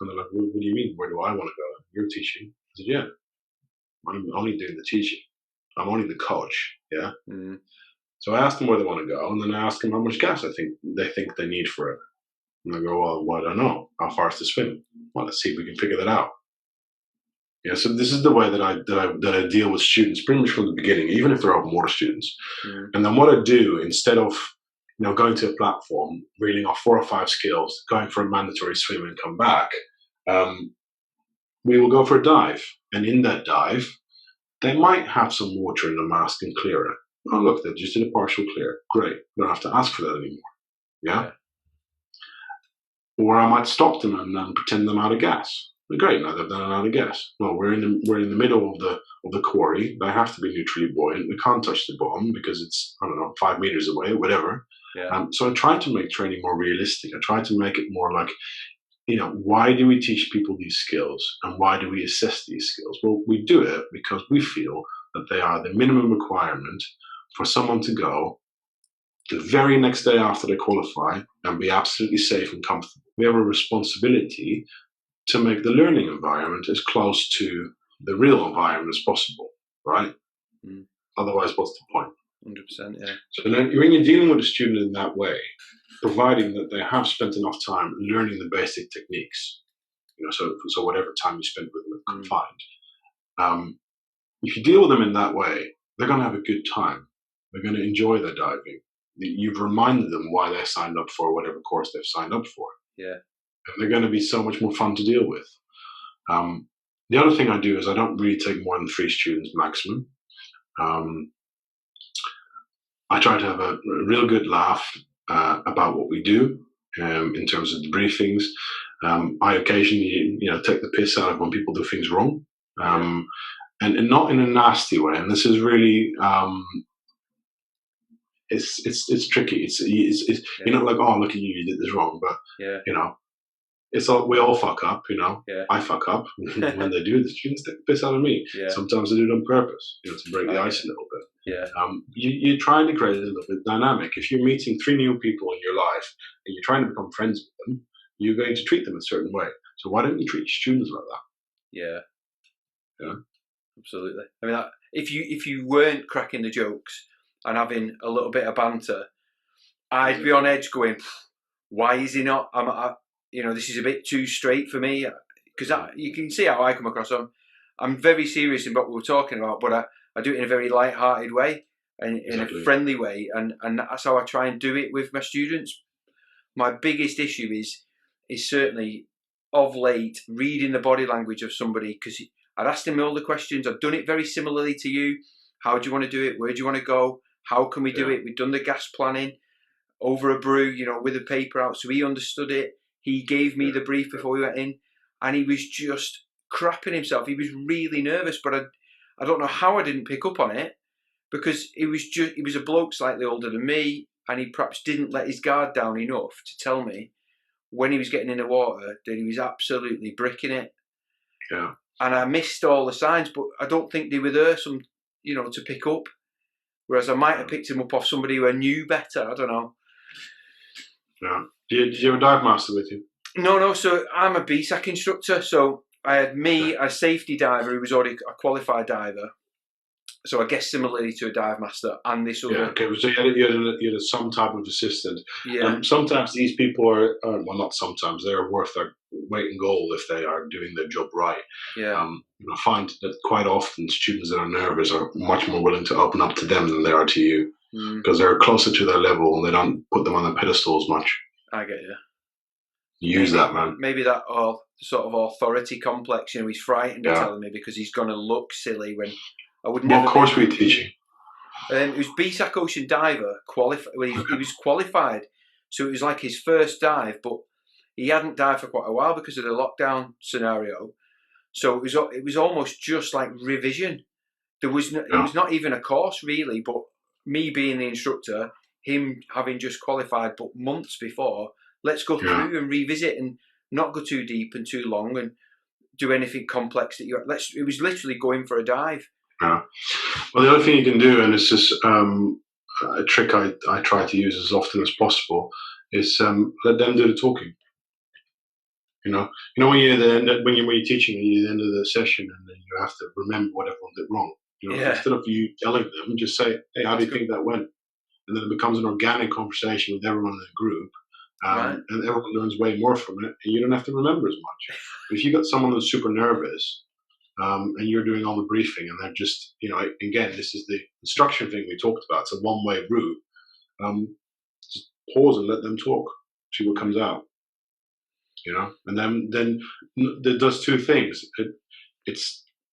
And they're like, what do you mean, where do I want to go? You're teaching. I said, yeah, I'm only doing the teaching. I'm only the coach, yeah? Mm. So I asked them where they want to go, and then I asked them how much gas they think they need for it. And I go, well, I don't know. How far is the swim? Well, let's see if we can figure that out. Yeah, so this is the way that I deal with students pretty much from the beginning, even if they're open water students. Mm. And then what I do, instead of going to a platform, reading off 4 or 5 skills, going for a mandatory swim and come back, we will go for a dive. And in that dive, they might have some water in the mask and clear it. Oh, look, they just did a partial clear. Great. Don't have to ask for that anymore. Yeah? Or I might stop them and pretend them out of gas. Great, now they've done it out of gas. Well, we're in the middle of the quarry. They have to be neutrally buoyant. We can't touch the bottom because it's, 5 meters away, whatever. Yeah. So I try to make training more realistic. I try to make it more like, why do we teach people these skills and why do we assess these skills? Well, we do it because we feel that they are the minimum requirement for someone to go the very next day after they qualify and be absolutely safe and comfortable. We have a responsibility to make the learning environment as close to the real environment as possible, right? Mm. Otherwise, what's the point? 100%, yeah. So then when you're dealing with a student in that way, providing that they have spent enough time learning the basic techniques, so whatever time you spend with them confined, if you deal with them in that way, they're going to have a good time. They're going to enjoy their diving. You've reminded them why they signed up for whatever course they've signed up for. Yeah. And they're going to be so much more fun to deal with. The other thing I do is I don't really take more than 3 students maximum. I try to have a real good laugh about what we do in terms of the briefings. I occasionally, take the piss out of when people do things wrong, and not in a nasty way. And this is really, it's tricky. It's you're not like, oh, look at you did this wrong, but it's all, we all fuck up, I fuck up when they do. The students take the piss out of me. Yeah. Sometimes they do it on purpose, to break the ice a little bit. Yeah. You're trying to create a little bit dynamic. If you're meeting 3 new people in your life and you're trying to become friends with them, you're going to treat them a certain way. So why don't you treat your students like that? Yeah. Yeah. Absolutely. I mean, if you weren't cracking the jokes and having a little bit of banter, I'd be on edge going, why is he not? This is a bit too straight for me, because you can see how I come across. I'm very serious in what we're talking about, but I do it in a very light-hearted way and in a friendly way, and that's how I try and do it with my students. My biggest issue is certainly of late reading the body language of somebody, because I'd asked him all the questions. I've done it very similarly to you. How do you want to do it? Where do you want to go? How can we do it? We've done the gas planning over a brew, with a paper out, so he understood it. He gave me the brief before we went in, and he was just crapping himself. He was really nervous, but I don't know how I didn't pick up on it, because he was a bloke slightly older than me, and he perhaps didn't let his guard down enough to tell me when he was getting in the water that he was absolutely bricking it. Yeah. And I missed all the signs, but I don't think they were there to pick up. Whereas I might have picked him up off somebody who I knew better. I don't know. Yeah. Did you have a dive master with you? No. So I'm a BSAC instructor. So I had me, a safety diver who was already a qualified diver. So I guess similarly to a dive master and this other. Yeah, okay. So you had some type of assistant. Yeah. Sometimes these people are, well, not sometimes, they are worth their weight in gold if they are doing their job right. Yeah. I find that quite often students that are nervous are much more willing to open up to them than they are to you, because they're closer to their level and they don't put them on a pedestal as much. I get you. Use that, man. Maybe that sort of authority complex. You know, he's frightened of telling me because he's going to look silly when I would never. Well, of course, we're teaching. It was BSAC Ocean Diver qualified. Well, he was qualified, so it was like his first dive, but he hadn't dived for quite a while because of the lockdown scenario. So it was almost just like revision. There was it was not even a course really, but me being the instructor, him having just qualified, but months before, let's go through and revisit and not go too deep and too long and do anything complex that it was literally going for a dive. Yeah. Well, the other thing you can do, and it's just a trick I try to use as often as possible, is let them do the talking. You know when you're teaching, you're at the end of the session, and then you have to remember what everyone did wrong. Instead of you telling them, just say, "Hey, how do you think that went?" And then it becomes an organic conversation with everyone in the group, and everyone learns way more from it, and you don't have to remember as much. But if you got someone who's super nervous, and you're doing all the briefing, and they're just, again, this is the instruction thing we talked about. It's a one-way route. Just pause and let them talk. See what comes out. And then it does two things. It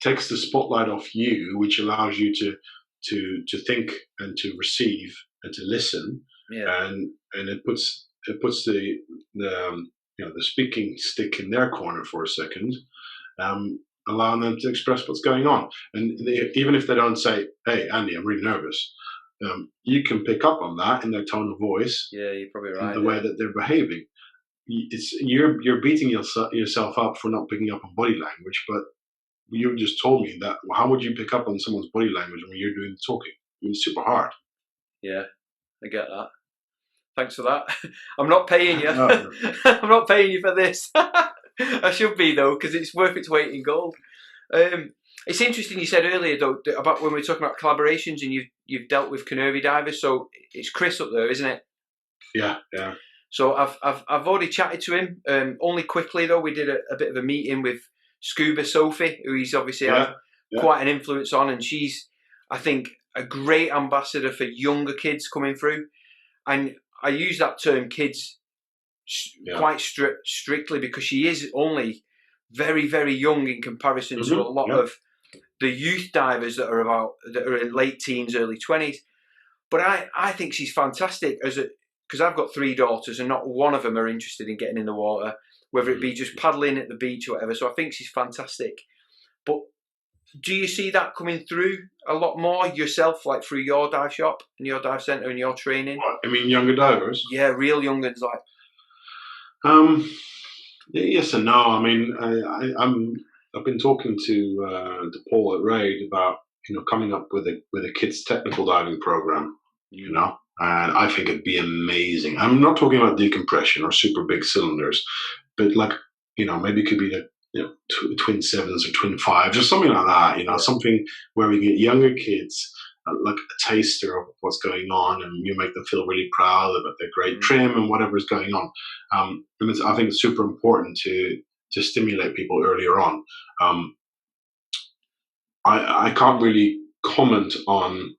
takes the spotlight off you, which allows you to think and to receive and to listen. Yeah. And it puts the speaking stick in their corner for a second. Allowing them to express what's going on. And even if they don't say, "Hey, Andy, I'm really nervous," you can pick up on that in their tone of voice. Yeah, you're probably right. The way that they're behaving. You're beating yourself up for not picking up on body language, but you just told me that. Well, how would you pick up on someone's body language when you're doing the talking? It's super hard. Yeah, I get that. Thanks for that. I'm not paying you. No. I'm not paying you for this. I should be though, because it's worth its weight in gold. It's interesting you said earlier though about when we were talking about collaborations, and you've dealt with Canary divers. So it's Chris up there, isn't it? Yeah. So I've already chatted to him. Only quickly though, we did a bit of a meeting with Scuba Sophie, who he's obviously had quite an influence on, and she's, I think, a great ambassador for younger kids coming through. And I use that term "kids" quite strictly because she is only very, very young in comparison to a lot of the youth divers that are in late teens, early 20s. But I think she's fantastic because I've got 3 daughters and not one of them are interested in getting in the water, whether it be just paddling at the beach or whatever. So I think she's fantastic. But do you see that coming through a lot more yourself, like through your dive shop and your dive centre and your training? What, I mean, younger divers? Yeah, real young ones like. Yes and no. I mean, I've been talking to Paul at RAID about coming up with a kids technical diving program. And I think it'd be amazing. I'm not talking about decompression or super big cylinders, but maybe it could be twin 7s or twin 5s or something like that. Something where we get younger kids. Like a taster of what's going on, and you make them feel really proud about their great trim and whatever's going on. And I think it's super important to stimulate people earlier on. I can't really comment on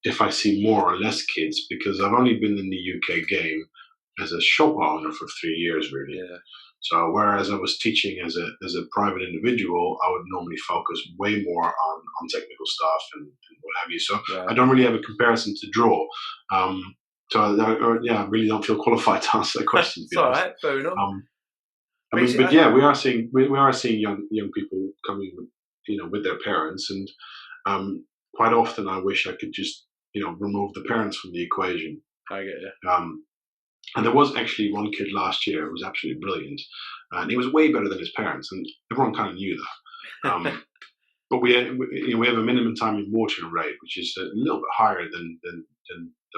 if I see more or less kids because I've only been in the UK game as a shop owner for 3 years, really. Yeah. So whereas I was teaching as a private individual, I would normally focus way more on technical stuff and what have you. So I don't really have a comparison to draw. So I really don't feel qualified to answer that question. It's all right, fair enough. We are seeing young people coming with their parents, and quite often I wish I could just remove the parents from the equation. I get you. And there was actually one kid last year who was absolutely brilliant, and he was way better than his parents, and everyone kind of knew that. But we have a minimum time in water in RAID, which is a little bit higher than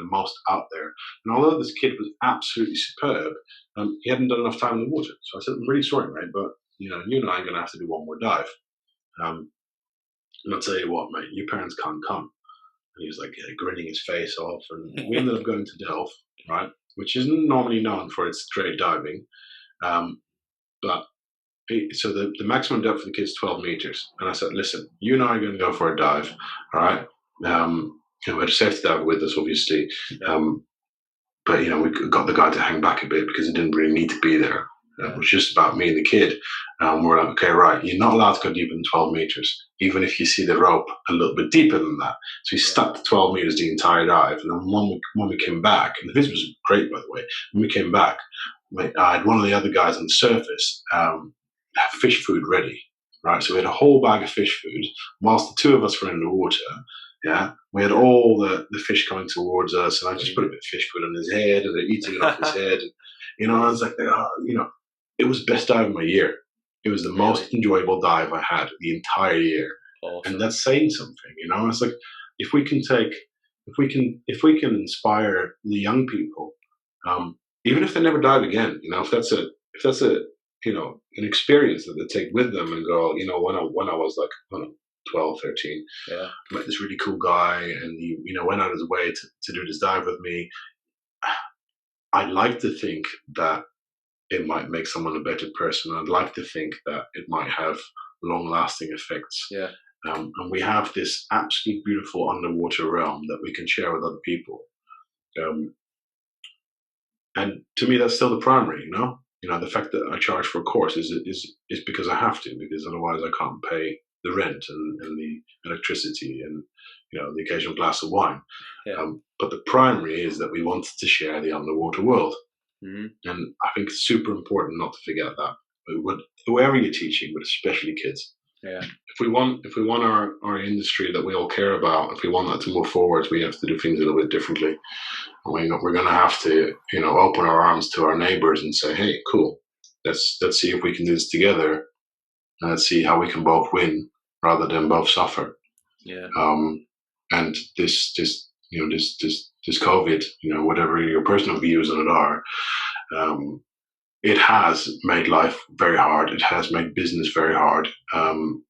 most out there. And although this kid was absolutely superb, he hadn't done enough time in the water. So I said, "I'm really sorry, mate, but you and I are going to have to do one more dive. And I'll tell you what, mate, your parents can't come. And he was like, yeah, grinning his face off. And we ended up going to Delft, right, which isn't normally known for its straight diving. But so the maximum depth for the kids is 12 meters. And I said, listen, you and I are going to go for a dive, all right? We had a safety diver with us, obviously. But, we got the guy to hang back a bit because he didn't really need to be there. It was just about me and the kid. We're like, okay, right, you're not allowed to go deeper than 12 meters, even if you see the rope a little bit deeper than that. So he stuck to 12 meters the entire dive. And then when we came back, and the visit was great, by the way, when we came back, I had one of the other guys on the surface have fish food ready, right? So we had a whole bag of fish food, whilst the two of us were in the water. Yeah, we had all the fish coming towards us, and I just put a bit of fish food on his head, and they're eating it off his head. And, I was like, it was the best dive of my year. It was the most enjoyable dive I had the entire year. Awesome. And that's saying something, It's like if we can inspire the young people, even if they never dive again, if that's a an experience that they take with them and go, when I was like 12, 13, I met this really cool guy, and he went out of his way to do this dive with me. I'd like to think that it might make someone a better person. I'd like to think that it might have long-lasting effects. Yeah. And we have this absolutely beautiful underwater realm that we can share with other people. And to me, that's still the primary, the fact that I charge for a course is because I have to, because otherwise I can't pay the rent and the electricity and, the occasional glass of wine. Yeah. But the primary is that we wanted to share the underwater world. Mm-hmm. And I think it's super important not to forget that. Whoever you're teaching, but especially kids. Yeah. If we want our industry that we all care about, if we want that to move forward, we have to do things a little bit differently. We're going to have to, open our arms to our neighbors and say, hey, cool, let's see if we can do this together, and let's see how we can both win rather than both suffer. Yeah. And this COVID, whatever your personal views on it are, it has made life very hard. It has made business very hard. And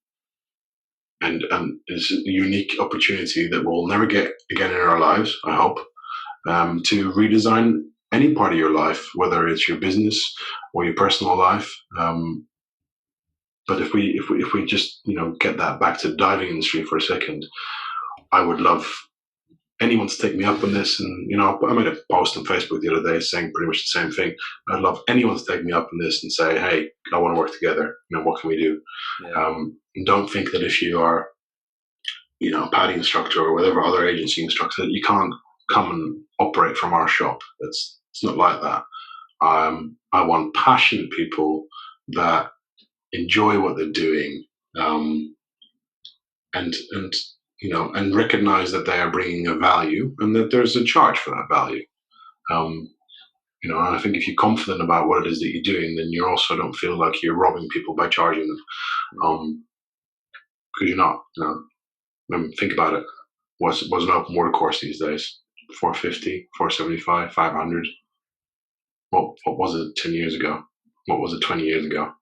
it's a unique opportunity that we'll never get again in our lives, I hope, to redesign any part of your life, whether it's your business or your personal life. But if we just get that back to the diving industry for a second, I would love anyone to take me up on this. And I made a post on Facebook the other day saying pretty much the same thing. I'd love anyone to take me up on this and say, hey, I want to work together. What can we do? Yeah. Don't think that if you are a PADI instructor or whatever other agency instructor, that you can't come and operate from our shop. It's not like that. I want passionate people that enjoy what they're doing, and recognize that they are bringing a value and that there's a charge for that value. And I think if you're confident about what it is that you're doing, then you also don't feel like you're robbing people by charging them. Because you're not. Think about it. What's an open water course these days? $450, $475, $500. What was it 10 years ago? What was it 20 years ago?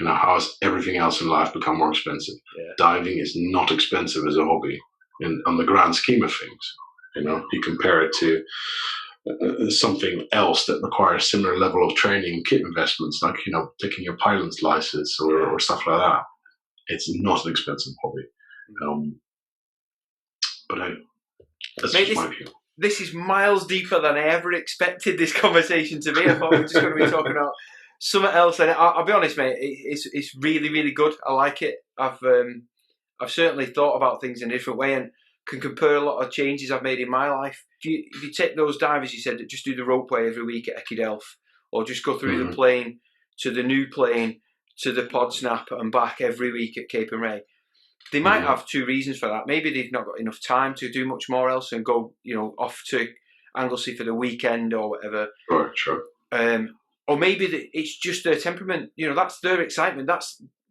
How has everything else in life become more expensive? Yeah. Diving is not expensive as a hobby, on the grand scheme of things. You compare it to something else that requires similar level of training, kit investments, like taking your pilot's license or stuff like that. It's not an expensive hobby. But that's just my view. This is miles deeper than I ever expected this conversation to be. I thought we were just going to be talking about something else, and I'll be honest, mate. It's really, really good. I like it. I've certainly thought about things in a different way, and can compare a lot of changes I've made in my life. If you take those divers, you said that just do the ropeway every week at Ekidelf, or just go through the plane to the new plane to the Podsnap and back every week at Cape and Ray. They might have two reasons for that. Maybe they've not got enough time to do much more else and go, off to Anglesey for the weekend or whatever. Sure. Or maybe it's just their temperament. That's their excitement.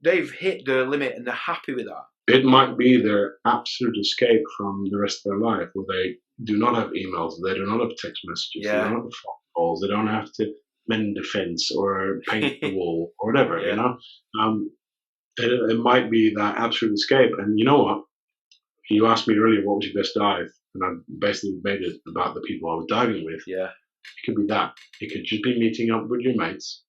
They've hit their limit and they're happy with that. It might be their absolute escape from the rest of their life, where they do not have emails, they do not have text messages, they don't have phone calls, they don't have to mend the fence or paint the wall or whatever, you know. It might be that absolute escape. And you know what? You asked me earlier what was your best dive, and I basically made it about the people I was diving with. Yeah. It could be that. It could just be meeting up with your mates,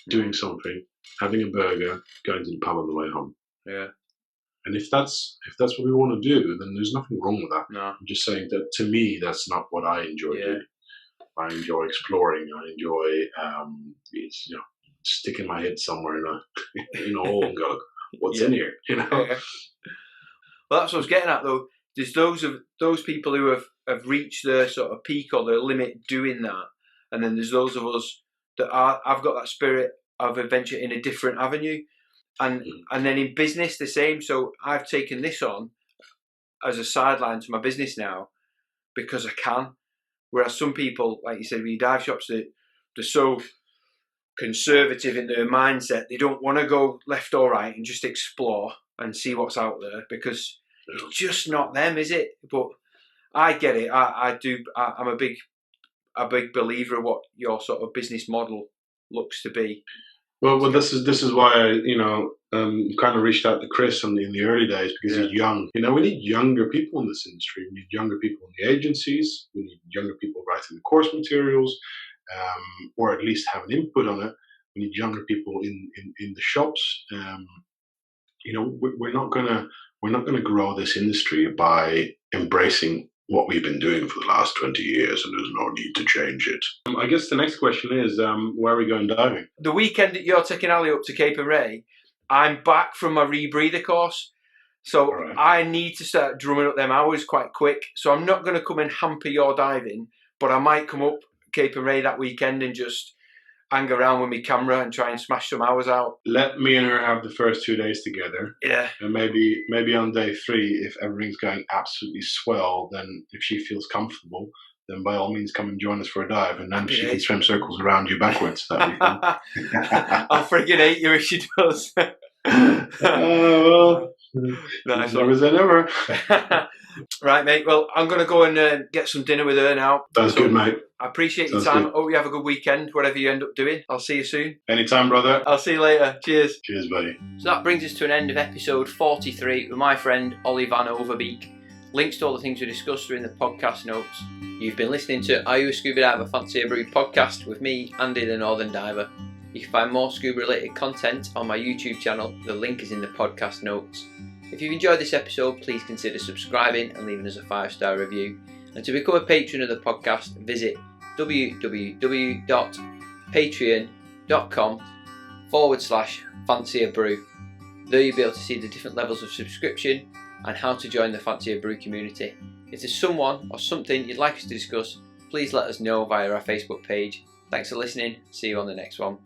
doing something, having a burger, going to the pub on the way home. Yeah. And if that's what we want to do, then there's nothing wrong with that. No. I'm just saying that to me, that's not what I enjoy doing. I enjoy exploring. I enjoy sticking my head somewhere in a hole and go, what's in here? You know. Yeah. Well, that's what I was getting at though. There's those people who have reached their sort of peak or their limit doing that, and then there's those of us that I've got that spirit of adventure in a different avenue, and then in business the same. So I've taken this on as a sideline to my business now because I can. Whereas some people, like you said, with dive shops, they're so conservative in their mindset. They don't want to go left or right and just explore and see what's out there because it's just not them, is it? But I get it. I do. I'm a big believer of what your sort of business model looks to be. Well, this is why I kind of reached out to Chris in the early days because he's young. You know, we need younger people in this industry. We need younger people in the agencies. We need younger people writing the course materials, or at least have an input on it. We need younger people in the shops. We're not gonna grow this industry by embracing what we've been doing for the last 20 years, and there's no need to change it. I guess the next question is, where are we going diving? The weekend that you're taking Ali up to Cape and Ray, I'm back from my rebreather course, so I need to start drumming up them hours quite quick. So I'm not going to come and hamper your diving, but I might come up Cape and Ray that weekend and just hang around with my camera and try and smash some hours out. Let me and her have the first 2 days together. Yeah. And maybe on day 3, if everything's going absolutely swell, then if she feels comfortable, then by all means come and join us for a dive, and then she can swim circles around you backwards. That'd be fun. I'll friggin' hate you if she does. Well, as long as I never. Right, mate. Well, I'm going to go and get some dinner with her now. That's good, mate. I appreciate your time. Hope you have a good weekend, whatever you end up doing. I'll see you soon. Anytime, brother. I'll see you later. Cheers. Cheers, buddy. So that brings us to an end of episode 43 with my friend Oli van Overbeek. Links to all the things we discussed are in the podcast notes. You've been listening to Are You a Scuba Diver? Fancy a Brew podcast with me, Andy the Northern Diver. You can find more scuba related content on my YouTube channel. The link is in the podcast notes. If you've enjoyed this episode, please consider subscribing and leaving us a 5-star review. And to become a patron of the podcast, visit www.patreon.com/fancyaBrew. There you'll be able to see the different levels of subscription and how to join the Fancy a Brew community. If there's someone or something you'd like us to discuss, please let us know via our Facebook page. Thanks for listening. See you on the next one.